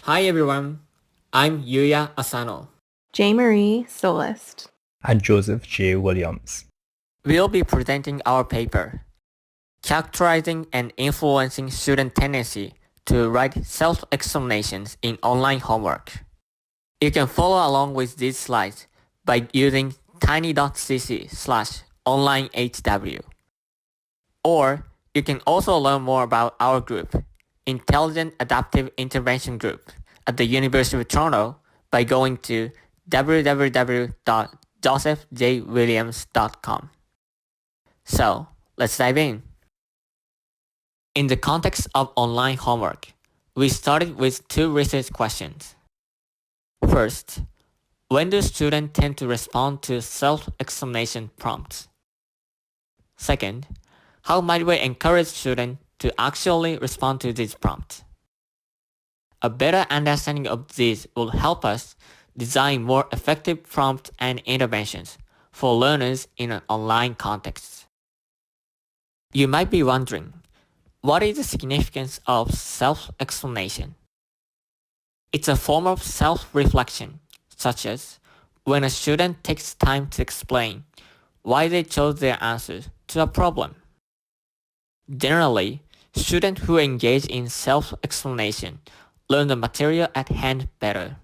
Hi everyone, I'm Yuya Asano. J. Marie Solist. And Joseph J. Williams. We'll be presenting our paper, Characterizing and Influencing Student Tendency to Write Self-Examinations in Online Homework. You can follow along with these slides by using tiny.cc/onlinehw. Or you can also learn more about our group, Intelligent Adaptive Intervention Group, at the University of Toronto by going to www.josephjwilliams.com. So, let's dive in. In the context of online homework, we started with two research questions. First, when do students tend to respond to self-examination prompts? Second, how might we encourage students to actually respond to these prompts? A better understanding of these will help us design more effective prompts and interventions for learners in an online context. You might be wondering, what is the significance of self-explanation? It's a form of self-reflection, such as when a student takes time to explain why they chose their answers to a problem. Generally, students who engage in self-explanation learn the material at hand better.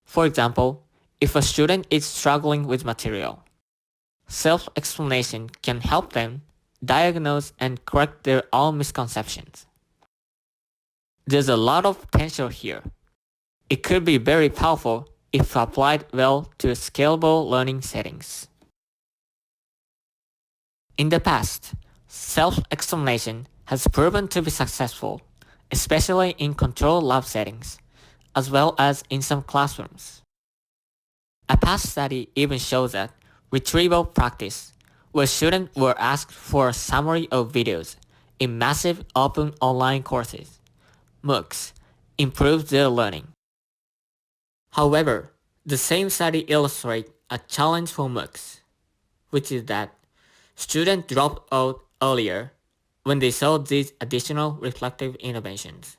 For example, if a student is struggling with material, self-explanation can help them diagnose and correct their own misconceptions. There's a lot of potential here. It could be very powerful if applied well to scalable learning settings. In the past, self-examination has proven to be successful, especially in controlled lab settings, as well as in some classrooms. A past study even shows that retrieval practice, where students were asked for a summary of videos in massive open online courses, MOOCs, improves their learning. However, the same study illustrates a challenge for MOOCs, which is that students drop out earlier when they saw these additional reflective interventions.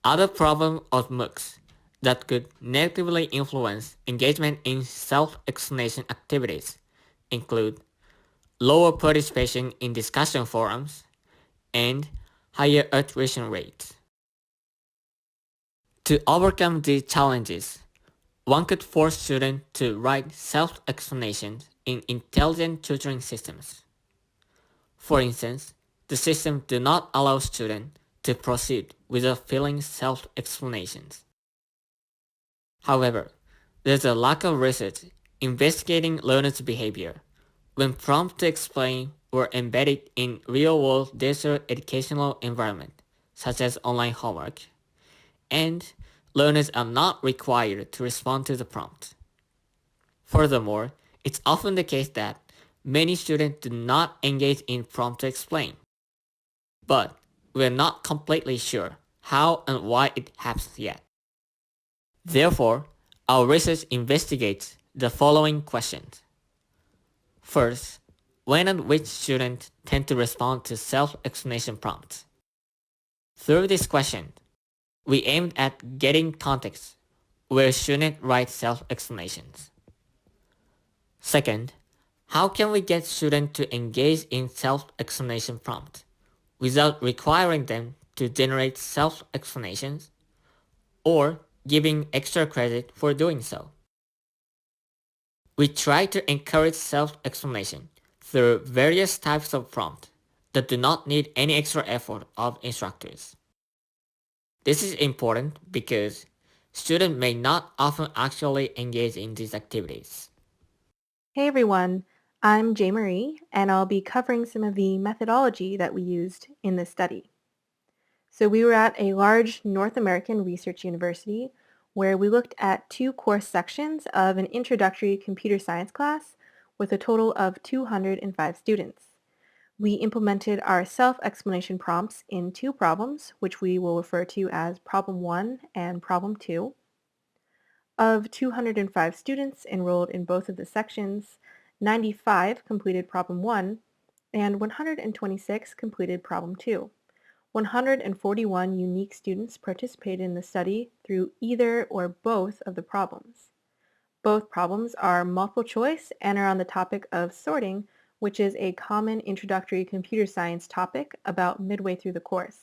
Other problems of MOOCs that could negatively influence engagement in self-explanation activities include lower participation in discussion forums and higher attrition rates. To overcome these challenges, one could force students to write self-explanations in intelligent tutoring systems. For instance, the system do not allow students to proceed without filling self-explanations. However, there's a lack of research investigating learners' behavior when prompts to explain were embedded in real-world digital educational environment, such as online homework, and learners are not required to respond to the prompt. Furthermore, it's often the case that many students do not engage in prompt to explain, but we're not completely sure how and why it happens yet. Therefore, our research investigates the following questions. First, when and which students tend to respond to self-explanation prompts? Through this question, we aimed at getting context where students write self-explanations. Second, how can we get students to engage in self-explanation prompts without requiring them to generate self-explanations or giving extra credit for doing so? We try to encourage self-explanation through various types of prompts that do not need any extra effort of instructors. This is important because students may not often actually engage in these activities. Hey everyone, I'm J. Marie, and I'll be covering some of the methodology that we used in this study. So we were at a large North American research university where we looked at two course sections of an introductory computer science class with a total of 205 students. We implemented our self-explanation prompts in two problems, which we will refer to as Problem 1 and Problem 2. Of 205 students enrolled in both of the sections, 95 completed Problem 1 and 126 completed Problem 2, 141 unique students participated in the study through either or both of the problems. Both problems are multiple choice and are on the topic of sorting, which is a common introductory computer science topic about midway through the course.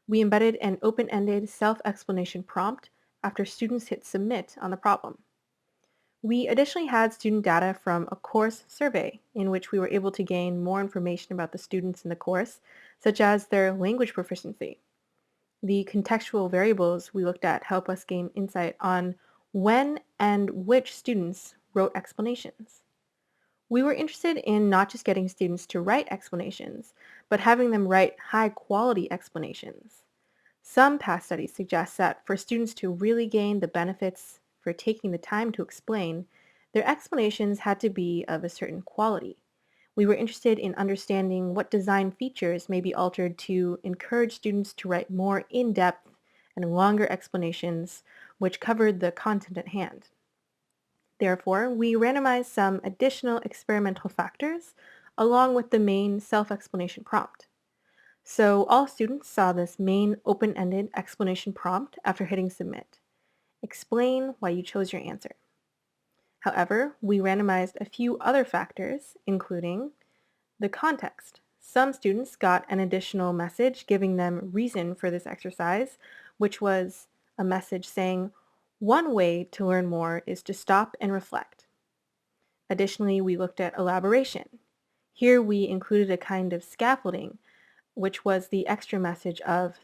We embedded an open-ended self-explanation prompt after students hit submit on the problem. We additionally had student data from a course survey in which we were able to gain more information about the students in the course, such as their language proficiency. The contextual variables we looked at help us gain insight on when and which students wrote explanations. We were interested in not just getting students to write explanations, but having them write high-quality explanations. Some past studies suggest that for students to really gain the benefits for taking the time to explain, their explanations had to be of a certain quality. We were interested in understanding what design features may be altered to encourage students to write more in-depth and longer explanations which covered the content at hand. Therefore, we randomized some additional experimental factors along with the main self-explanation prompt. So all students saw this main open-ended explanation prompt after hitting submit. Explain why you chose your answer. However, we randomized a few other factors, including the context. Some students got an additional message giving them reason for this exercise, which was a message saying, one way to learn more is to stop and reflect. Additionally, we looked at elaboration. Here we included a kind of scaffolding, which was the extra message of,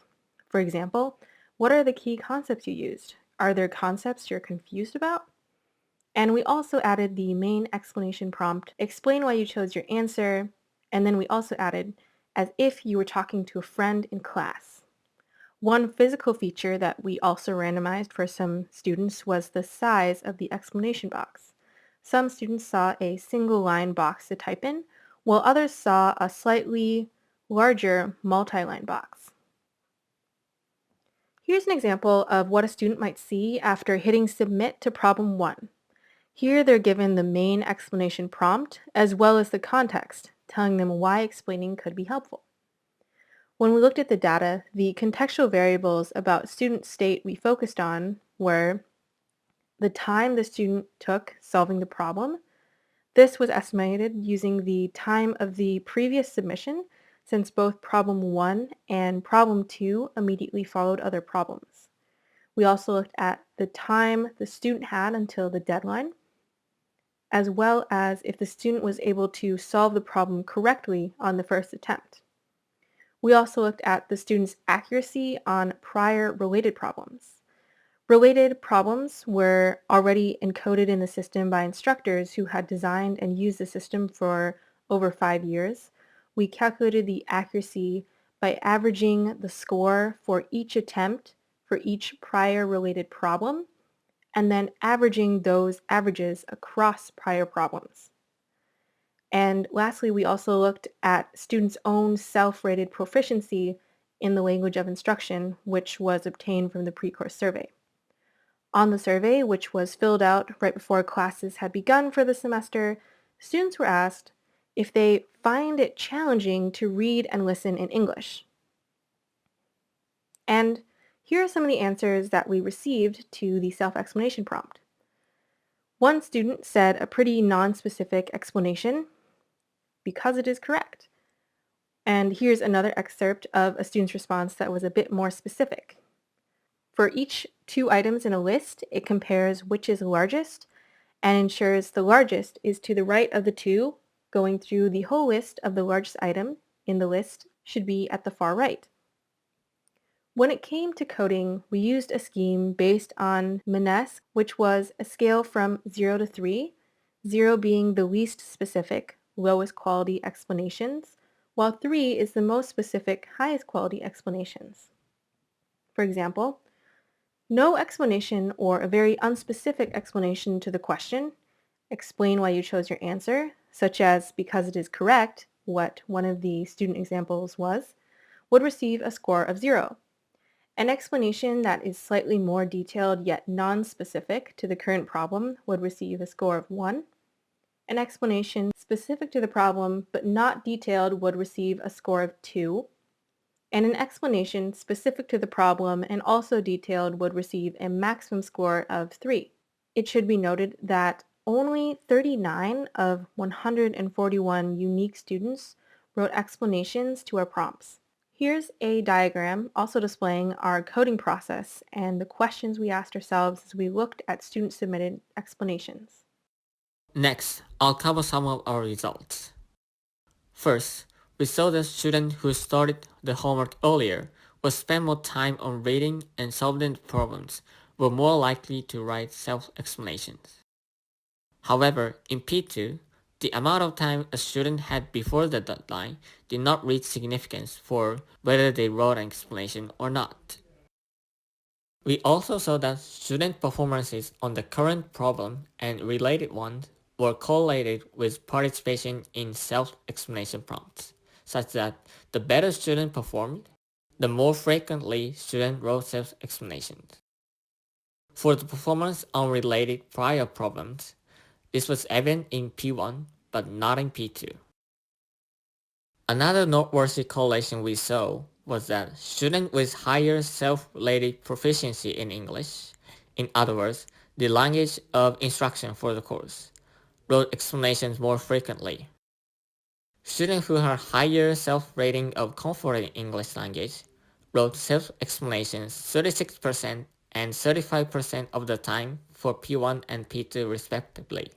for example, what are the key concepts you used? Are there concepts you're confused about? And we also added the main explanation prompt, explain why you chose your answer, and then we also added, as if you were talking to a friend in class. One physical feature that we also randomized for some students was the size of the explanation box. Some students saw a single line box to type in, while others saw a slightly larger multi-line box. Here's an example of what a student might see after hitting submit to problem 1. Here they're given the main explanation prompt as well as the context, telling them why explaining could be helpful. When we looked at the data, the contextual variables about student state we focused on were the time the student took solving the problem. This was estimated using the time of the previous submission, since both problem 1 and problem 2 immediately followed other problems. We also looked at the time the student had until the deadline, as well as if the student was able to solve the problem correctly on the first attempt. We also looked at the student's accuracy on prior related problems. Related problems were already encoded in the system by instructors who had designed and used the system for over 5 years. We calculated the accuracy by averaging the score for each attempt for each prior related problem, and then averaging those averages across prior problems. And lastly, we also looked at students' own self-rated proficiency in the language of instruction, which was obtained from the pre-course survey. On the survey, which was filled out right before classes had begun for the semester, students were asked if they find it challenging to read and listen in English. And here are some of the answers that we received to the self-explanation prompt. One student said a pretty non-specific explanation because it is correct. And here's another excerpt of a student's response that was a bit more specific. For each 2 items in a list, it compares which is largest and ensures the largest is to the right of the 2, going through the whole list of the largest item in the list should be at the far right. When it came to coding, we used a scheme based on Manesque, which was a scale from 0 to 3, 0 being the least specific, lowest quality explanations, while 3 is the most specific, highest quality explanations. For example, no explanation or a very unspecific explanation to the question, explain why you chose your answer, such as because it is correct, what one of the student examples was, would receive a score of 0. An explanation that is slightly more detailed yet non-specific to the current problem would receive a score of 1. An explanation specific to the problem but not detailed would receive a score of 2. and an explanation specific to the problem and also detailed would receive a maximum score of 3. It should be noted that only 39 of 141 unique students wrote explanations to our prompts. Here's a diagram also displaying our coding process and the questions we asked ourselves as we looked at student-submitted explanations. Next, I'll cover some of our results. First, we saw that students who started the homework earlier or spent more time on reading and solving problems were more likely to write self-explanations. However, in P2, the amount of time a student had before the deadline did not reach significance for whether they wrote an explanation or not. We also saw that student performances on the current problem and related ones were correlated with participation in self-explanation prompts, such that the better student performed, the more frequently students wrote self-explanations. For the performance on related prior problems, this was evident in P1 but not in P2. Another noteworthy correlation we saw was that students with higher self-related proficiency in English, in other words, the language of instruction for the course, wrote explanations more frequently. Students who had higher self-rating of comfort in English language wrote self-explanations 36% and 35% of the time for P1 and P2 respectively,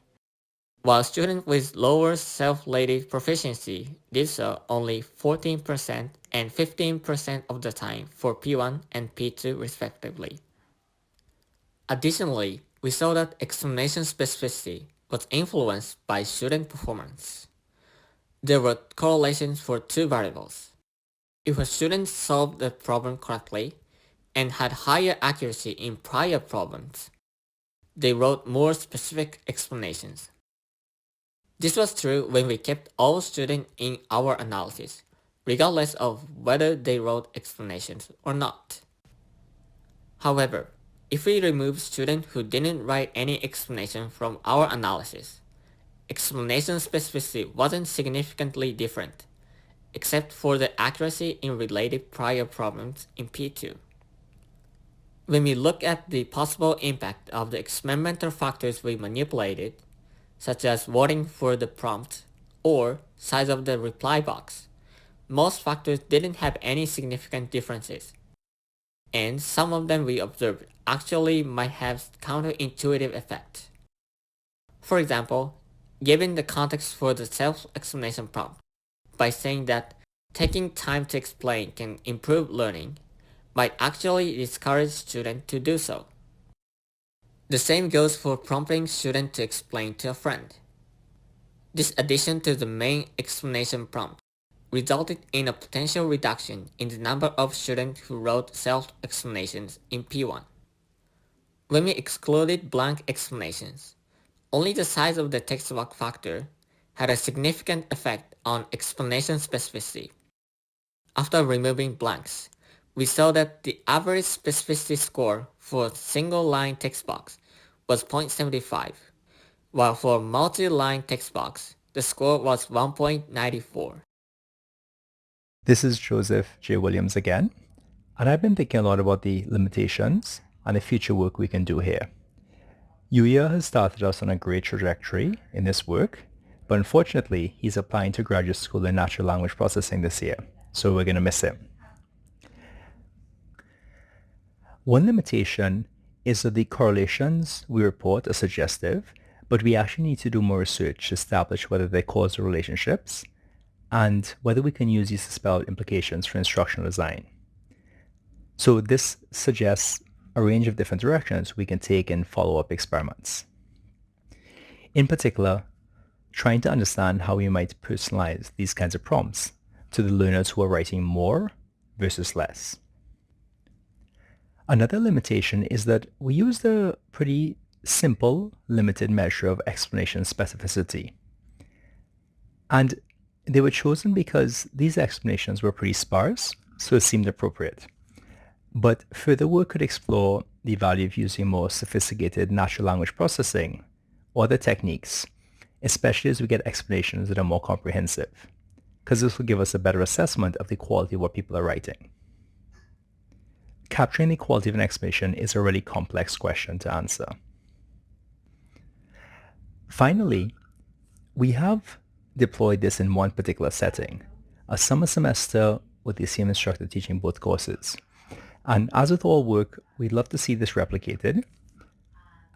while students with lower self-rated proficiency did so only 14% and 15% of the time for P1 and P2 respectively. Additionally, we saw that explanation specificity was influenced by student performance. There were correlations for two variables. If a student solved the problem correctly and had higher accuracy in prior problems, they wrote more specific explanations. This was true when we kept all students in our analysis, regardless of whether they wrote explanations or not. However, if we remove students who didn't write any explanation from our analysis, explanation specificity wasn't significantly different, except for the accuracy in related prior problems in P2. When we look at the possible impact of the experimental factors we manipulated, such as voting for the prompt or size of the reply box, most factors didn't have any significant differences, and some of them we observed actually might have counterintuitive effects. For example, given the context for the self-explanation prompt, by saying that taking time to explain can improve learning, might actually discourage students to do so. The same goes for prompting students to explain to a friend. This addition to the main explanation prompt resulted in a potential reduction in the number of students who wrote self-explanations in P1. When we excluded blank explanations, only the size of the text box factor had a significant effect on explanation specificity. After removing blanks, we saw that the average specificity score for a single-line text box was 0.75, while for multi-line text box, the score was 1.94. This is Joseph J. Williams again, and I've been thinking a lot about the limitations and the future work we can do here. Yuya has started us on a great trajectory in this work, but unfortunately, he's applying to graduate school in natural language processing this year, so we're going to miss him. One limitation is that the correlations we report are suggestive, but we actually need to do more research to establish whether they're causal relationships and whether we can use these to spell out implications for instructional design. So this suggests a range of different directions we can take in follow-up experiments. In particular, trying to understand how we might personalize these kinds of prompts to the learners who are writing more versus less. Another limitation is that we used a pretty simple, limited measure of explanation specificity. And they were chosen because these explanations were pretty sparse, so it seemed appropriate. But further work could explore the value of using more sophisticated natural language processing or other techniques, especially as we get explanations that are more comprehensive. because this will give us a better assessment of the quality of what people are writing. Capturing the quality of an explanation is a really complex question to answer. Finally, we have deployed this in one particular setting, a summer semester with the same instructor teaching both courses. And as with all work, we'd love to see this replicated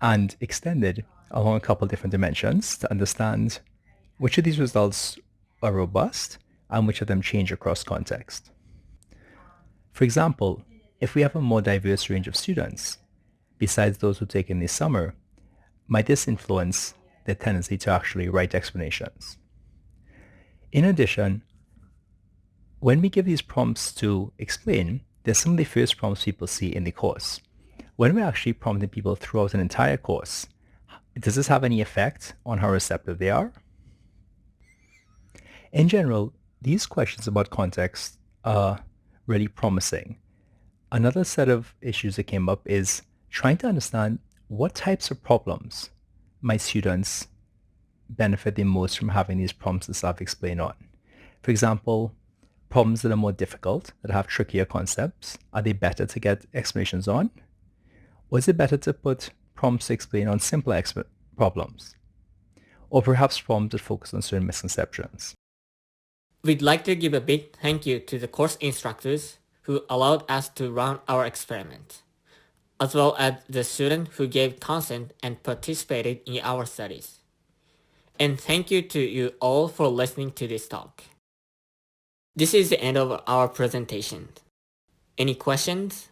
and extended along a couple different dimensions to understand which of these results are robust and which of them change across context. For example, if we have a more diverse range of students, besides those who take in the summer, might this influence their tendency to actually write explanations? In addition, when we give these prompts to explain, they're some of the first prompts people see in the course. When we're actually prompting people throughout an entire course, does this have any effect on how receptive they are? In general, these questions about context are really promising. Another set of issues that came up is trying to understand what types of problems my students benefit the most from having these prompts to self-explain on. For example, problems that are more difficult, that have trickier concepts, are they better to get explanations on? Or is it better to put prompts to explain on simpler problems? Or perhaps problems that focus on certain misconceptions? We'd like to give a big thank you to the course instructors who allowed us to run our experiment, as well as the students who gave consent and participated in our studies. And thank you to you all for listening to this talk. This is the end of our presentation. Any questions?